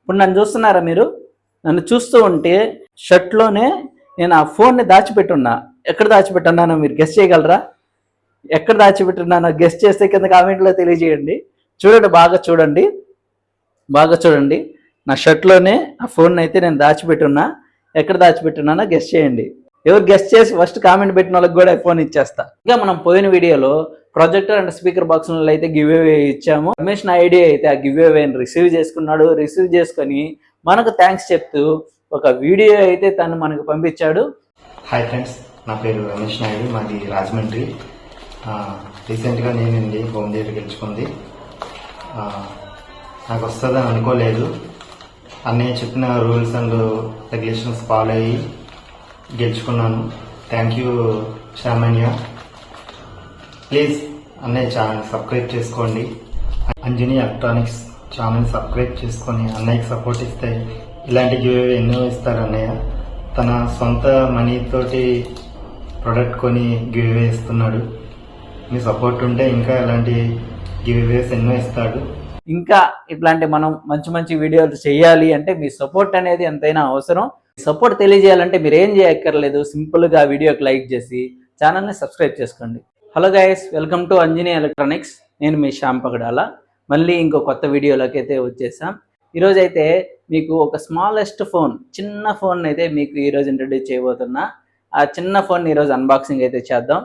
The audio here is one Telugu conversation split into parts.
ఇప్పుడు నన్ను చూస్తున్నారా మీరు? నన్ను చూస్తూ ఉంటే షర్ట్లోనే నేను ఆ ఫోన్ని దాచిపెట్టున్నా. ఎక్కడ దాచిపెట్టున్నానో మీరు గెస్ చేయగలరా? ఎక్కడ దాచిపెట్టున్నానో గెస్ చేస్తే కింద కామెంట్లో తెలియజేయండి. చూడండి, బాగా చూడండి. నా షర్ట్లోనే ఆ ఫోన్ అయితే నేను దాచిపెట్టున్నా. ఎక్కడ దాచిపెట్టున్నానో గెస్ చేయండి. ఎవరు గెస్ చేసి ఫస్ట్ కామెంట్ పెట్టిన వాళ్ళకి కూడా ఫోన్ ఇచ్చేస్తా. ఇంకా మనం పోయిన వీడియోలో ప్రొజెక్టర్ అండ్ స్పీకర్ బాక్స్లో అయితే గివ్ అవే ఇచ్చాము. రమేష్ నాయుడు అయితే ఆ గివ్ అవేని రిసీవ్ చేసుకున్నాడు. రిసీవ్ చేసుకొని మనకు థ్యాంక్స్ చెప్తూ ఒక వీడియో అయితే తను మనకు పంపించాడు. హాయ్ ఫ్రెండ్స్, నా పేరు రమేష్ నాయుడు, మాది రాజమండ్రి. రీసెంట్గా నేనండి హోమ్ థియేటర్ గెలుచుకుంది. నాకు వస్తుందని అనుకోలేదు. అన్నయ్య చెప్పిన రూల్స్ అండ్ రెగ్యులేషన్స్ ఫాలో అయ్యి గెలుచుకున్నాను. Thank you Shyamanya. ప్లీజ్ అన్నయ్య ఛానల్ సబ్స్క్రైబ్ చేసుకోండి. అంజనీ ఎలక్ట్రానిక్స్ ఛానల్ సబ్స్క్రైబ్ చేసుకొని అన్నయ్యకి సపోర్ట్ ఇస్తే ఇలాంటి గివ్ ఎన్నో ఇస్తారు అన్నయ్య. తన సొంత మనీతోటి ప్రొడక్ట్ కొని గివ్ అవే ఇస్తున్నాడు. మీ సపోర్ట్ ఉంటే ఇంకా ఇలాంటి గివ్ అవేస్ ఎన్నో ఇస్తాడు. ఇంకా ఇట్లాంటి మనం మంచి మంచి వీడియోలు చేయాలి అంటే మీ సపోర్ట్ అనేది ఎంతైనా అవసరం. సపోర్ట్ తెలియజేయాలంటే మీరు ఏం చేయక్కర్లేదు, సింపుల్గా వీడియోకి లైక్ చేసి ఛానల్ని సబ్స్క్రైబ్ చేసుకోండి. Hello guys, welcome to Anjani electronics. నేను మీ శ్యామ్ పగడాల. మళ్ళీ ఇంకో కొత్త వీడియోలోకి అయితే వచ్చేసాం. ఈరోజు అయితే మీకు ఒక స్మాలెస్ట్ ఫోన్, చిన్న ఫోన్ అయితే మీకు ఈరోజు ఇంట్రడ్యూస్ చేయబోతున్నా. ఆ చిన్న ఫోన్ ఈరోజు అన్బాక్సింగ్ అయితే చేద్దాం.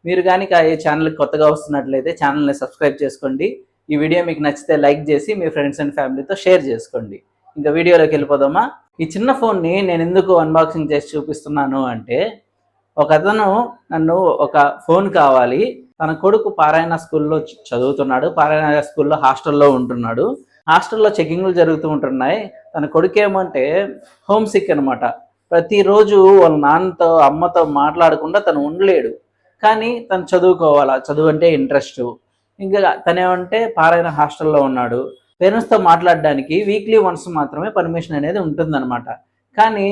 మీరు కానీ ఈ ఛానల్కి కొత్తగా వస్తున్నట్లయితే ఛానల్ని సబ్స్క్రైబ్ చేసుకోండి. ఈ వీడియో మీకు నచ్చితే లైక్ చేసి మీ ఫ్రెండ్స్ అండ్ ఫ్యామిలీతో షేర్ చేసుకోండి. ఇంకా వీడియోలోకి వెళ్ళిపోదామా? ఈ చిన్న ఫోన్ని నేను ఎందుకు అన్బాక్సింగ్ చేసి చూపిస్తున్నాను అంటే, ఒక అతను నన్ను ఒక ఫోన్ కావాలి, తన కొడుకు పారాయణ స్కూల్లో చదువుతున్నాడు, పారాయణ స్కూల్లో హాస్టల్లో ఉంటున్నాడు. హాస్టల్లో చెకింగ్లు జరుగుతూ ఉంటున్నాయి. తన కొడుకు ఏమంటే హోమ్ సిక్ అనమాట. ప్రతిరోజు వాళ్ళ నాన్నతో అమ్మతో మాట్లాడకుండా తను ఉండలేడు. కానీ తను చదువుకోవాలా, చదువు అంటే ఇంట్రెస్ట్. ఇంకా తనేమంటే పారాయణ హాస్టల్లో ఉన్నాడు. పేరెంట్స్తో మాట్లాడడానికి వీక్లీ వన్స్ మాత్రమే పర్మిషన్ అనేది ఉంటుందన్నమాట. కానీ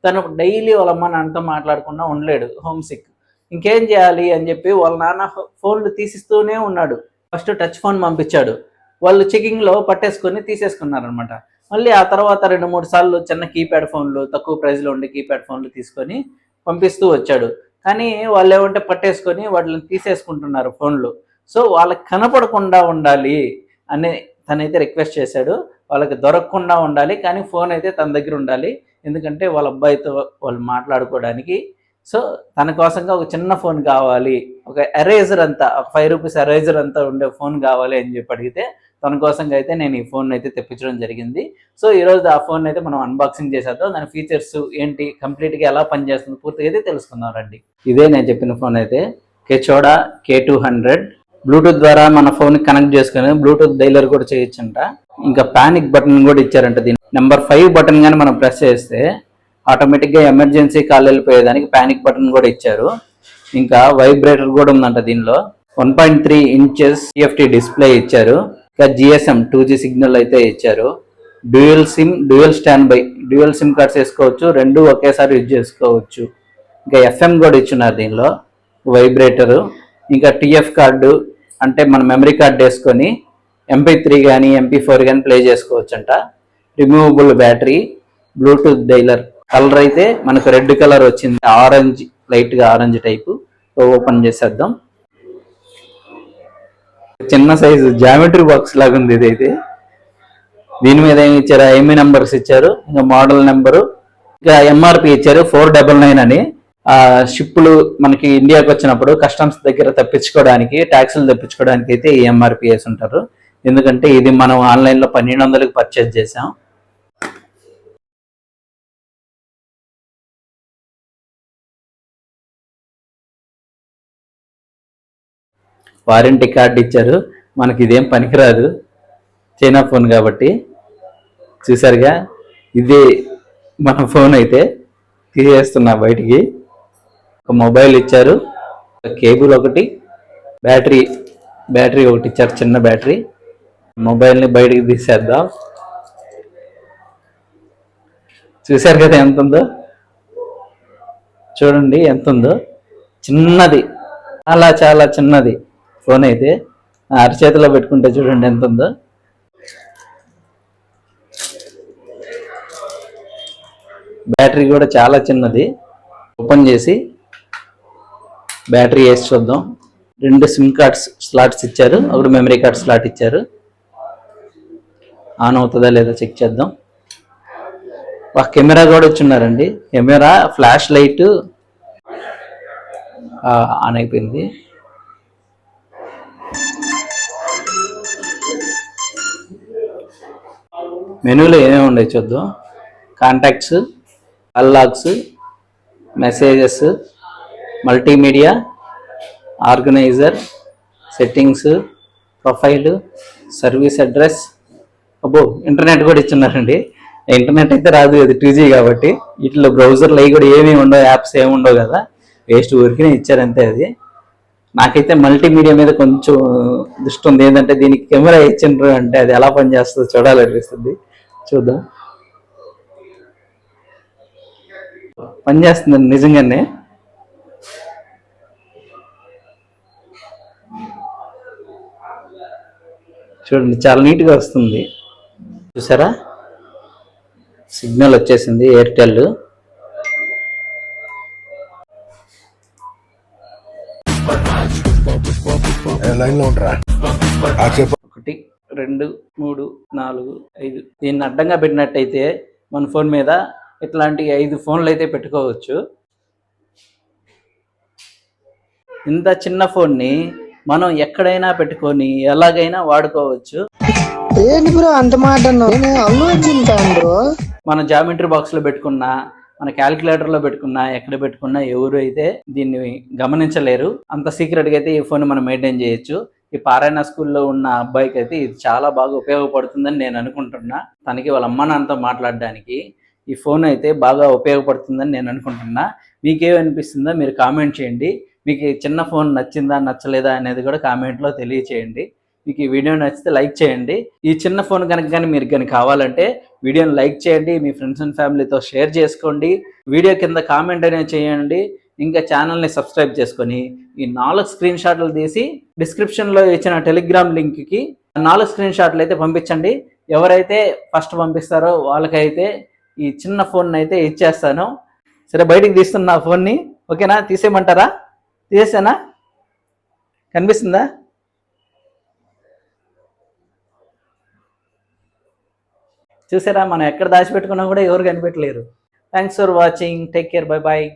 తను డైలీ వాళ్ళ అమ్మ నాన్నతో మాట్లాడకుండా ఉండలేడు, హోమ్ సిక్. ఇంకేం చేయాలి అని చెప్పి వాళ్ళ నాన్న ఫోన్లు తీసిస్తూనే ఉన్నాడు. ఫస్ట్ టచ్ ఫోన్ పంపించాడు, వాళ్ళు చెకింగ్లో పట్టేసుకొని తీసేసుకున్నారనమాట. మళ్ళీ ఆ తర్వాత 2-3 సార్లు చిన్న కీప్యాడ్ ఫోన్లు, తక్కువ ప్రైస్లో ఉండే కీప్యాడ్ ఫోన్లు తీసుకొని పంపిస్తూ వచ్చాడు. కానీ వాళ్ళు ఏమంటే పట్టేసుకొని వాటిని తీసేసుకుంటున్నారు ఫోన్లు. సో వాళ్ళకి కనపడకుండా ఉండాలి అని తనైతే రిక్వెస్ట్ చేశాడు. వాళ్ళకి దొరకకుండా ఉండాలి, కానీ ఫోన్ అయితే తన దగ్గర ఉండాలి. ఎందుకంటే వాళ్ళ అబ్బాయితో వాళ్ళు మాట్లాడుకోవడానికి. సో తన కోసంగా ఒక చిన్న ఫోన్ కావాలి, ఒక ఎరేజర్ అంతా, ఒక 5 రూపీస్ ఎరేజర్ అంతా ఉండే ఫోన్ కావాలి అని చెప్పి అడిగితే తన కోసంగా అయితే నేను ఈ ఫోన్ అయితే తెప్పించడం జరిగింది. సో ఈరోజు ఆ ఫోన్ అయితే మనం అన్బాక్సింగ్ చేసేద్దాం. దాని ఫీచర్స్ ఏంటి, కంప్లీట్గా ఎలా పనిచేస్తుంది పూర్తిగా అయితే తెలుసుకుందాం రండి. ఇదే నేను చెప్పిన ఫోన్ అయితే కెచోడా K200. బ్లూటూత్ ద్వారా మన ఫోన్ కనెక్ట్ చేసుకుని బ్లూటూత్ డైలర్ కూడా చేయొచ్చంట. ఇంకా పానిక్ బటన్ కూడా ఇచ్చారంట. దీని నెంబర్ 5 బటన్ కానీ మనం ప్రెస్ చేస్తే ఆటోమేటిక్గా ఎమర్జెన్సీ కాల్ వెళ్ళిపోయేదానికి పానిక్ బటన్ కూడా ఇచ్చారు. ఇంకా వైబ్రేటర్ కూడా ఉందంట దీనిలో. 1.3 ఇంచెస్ TFT డిస్ప్లే ఇచ్చారు. ఇంకా GSM 2G సిగ్నల్ అయితే ఇచ్చారు. Dual SIM, dual stand by, dual SIM cards వేసుకోవచ్చు, 2 ఒకేసారి యూజ్ చేసుకోవచ్చు. ఇంకా FM కూడా ఇచ్చున్నారు దీనిలో, వైబ్రేటరు. ఇంకా TF కార్డు అంటే మన మెమరీ కార్డు వేసుకొని MP3 కానీ MP4 కానీ ప్లే చేసుకోవచ్చు అంట. Removable battery, Bluetooth dialler. Colour అయితే మనకు రెడ్ కలర్ వచ్చింది, ఆరెంజ్, లైట్గా ఆరెంజ్ టైపు. ఓపెన్ చేసేద్దాం. చిన్న సైజు జామెట్రీ బాక్స్ లాగా ఉంది ఇదైతే. దీని మీద ఏమి ఇచ్చారు, IMEI నెంబర్స్ ఇచ్చారు, ఇంకా మోడల్ నెంబరు, ఇంకా MRP ఇచ్చారు 499 అని. షిప్పులు మనకి ఇండియాకి వచ్చినప్పుడు కస్టమ్స్ దగ్గర తప్పించుకోవడానికి, ట్యాక్సులు తప్పించుకోవడానికి అయితే ఈ MRP వేసి ఉంటారు. ఎందుకంటే ఇది మనం ఆన్లైన్లో 1200కి పర్చేజ్ చేసాం. వారంటీ కార్డు ఇచ్చారు. మనకి ఇదేం పనికిరాదు, చైనా ఫోన్ కాబట్టి. చూసారుగా, ఇదే మన ఫోన్ అయితే తీసేస్తున్నా బయటికి. ఒక మొబైల్ ఇచ్చారు, కేబుల్ ఒకటి, బ్యాటరీ ఒకటి ఇచ్చారు, చిన్న బ్యాటరీ. మొబైల్ని బయటికి తీసేద్దాం. చూసారు కదా ఎంత ఉందో, చూడండి ఎంత ఉందో. చిన్నది, చాలా చాలా చిన్నది ఫోన్ అయితే. అరచేతిలో పెట్టుకుంటే చూడండి ఎంత ఉందో. బ్యాటరీ కూడా చాలా చిన్నది. ఓపెన్ చేసి బ్యాటరీ వేసి చూద్దాం. 2 సిమ్ కార్డ్స్ స్లాట్స్ ఇచ్చారు, ఒకటి మెమరీ కార్డ్ స్లాట్ ఇచ్చారు. ఆన్ అవుతుందా లేదా చెక్ చేద్దాం. కెమెరా కూడా వచ్చిన్నారండి. కెమెరా, ఫ్లాష్ లైట్ ఆన్ అయిపోయింది. మెనూలో ఏమేమి ఉన్నాయి చూద్దాం. Contacts, unlocks, messages, multimedia, organiser, settings, profile, service address. అబ్బో, ఇంటర్నెట్ కూడా ఇచ్చున్నారండి. ఇంటర్నెట్ అయితే రాదు, అది 2G కాబట్టి. వీటిలో బ్రౌజర్లు అవి కూడా ఏమీ ఉండవు, యాప్స్ ఏమి ఉండవు కదా, వేస్ట్ ఊరికినే ఇచ్చారంతే. అది నాకైతే మల్టీమీడియా మీద కొంచెం దృష్టి ఉంది. ఏంటంటే దీనికి కెమెరా ఇచ్చిండ్రు అంటే అది ఎలా పనిచేస్తుందో చూడాలనిపిస్తుంది. చూద్దాం. పనిచేస్తుందండి నిజంగానే. చూడండి, చాలా నీట్గా వస్తుంది. చూసారా, సిగ్నల్ వచ్చేసింది ఎయిర్టెల్. ఒకటి, 2, 3, 4, 5. దీన్ని అడ్డంగా పెట్టినట్టయితే మన ఫోన్ మీద ఇట్లాంటి 5 ఫోన్లు అయితే పెట్టుకోవచ్చు. ఇంత చిన్న ఫోన్ని మనం ఎక్కడైనా పెట్టుకొని ఎలాగైనా వాడుకోవచ్చు. ఏంటి బ్రో అంత మాట మన జామెట్రీ బాక్స్లో పెట్టుకున్నా, మన క్యాలిక్యులేటర్లో పెట్టుకున్నా, ఎక్కడ పెట్టుకున్నా ఎవరు అయితే దీన్ని గమనించలేరు. అంత సీక్రెట్గా అయితే ఈ ఫోన్ మనం మెయింటైన్ చేయొచ్చు. ఈ పారాయణ స్కూల్లో ఉన్న అబ్బాయికి అయితే ఇది చాలా బాగా ఉపయోగపడుతుందని నేను అనుకుంటున్నా. తనకి వాళ్ళ అమ్మ నాన్నతో మాట్లాడడానికి ఈ ఫోన్ అయితే బాగా ఉపయోగపడుతుందని నేను అనుకుంటున్నా. మీకేమనిపిస్తుందో మీరు కామెంట్ చేయండి. మీకు ఈ చిన్న ఫోన్ నచ్చిందా నచ్చలేదా అనేది కూడా కామెంట్లో తెలియచేయండి. మీకు ఈ వీడియో నచ్చితే లైక్ చేయండి. ఈ చిన్న ఫోన్ కనుక కానీ మీరు కానీ కావాలంటే వీడియోని లైక్ చేయండి, మీ ఫ్రెండ్స్ అండ్ ఫ్యామిలీతో షేర్ చేసుకోండి, వీడియో కింద కామెంట్ అనేది చేయండి. ఇంకా ఛానల్ని సబ్స్క్రైబ్ చేసుకొని ఈ 4 స్క్రీన్ షాట్లు తీసి డిస్క్రిప్షన్లో ఇచ్చిన టెలిగ్రామ్ లింక్కి 4 స్క్రీన్ షాట్లు అయితే పంపించండి. ఎవరైతే ఫస్ట్ పంపిస్తారో వాళ్ళకైతే ఈ చిన్న ఫోన్ అయితే ఇచ్చేస్తాను. సరే, బయటికి తీస్తున్నా ఫోన్ని. ఓకేనా, తీసేయమంటారా? తీసేసానా? కనిపిస్తుందా? చూసారా, మనం ఎక్కడ దాచిపెట్టుకున్నా కూడా ఎవరు కనిపెట్టలేరు. Thanks for watching. Take care. Bye bye.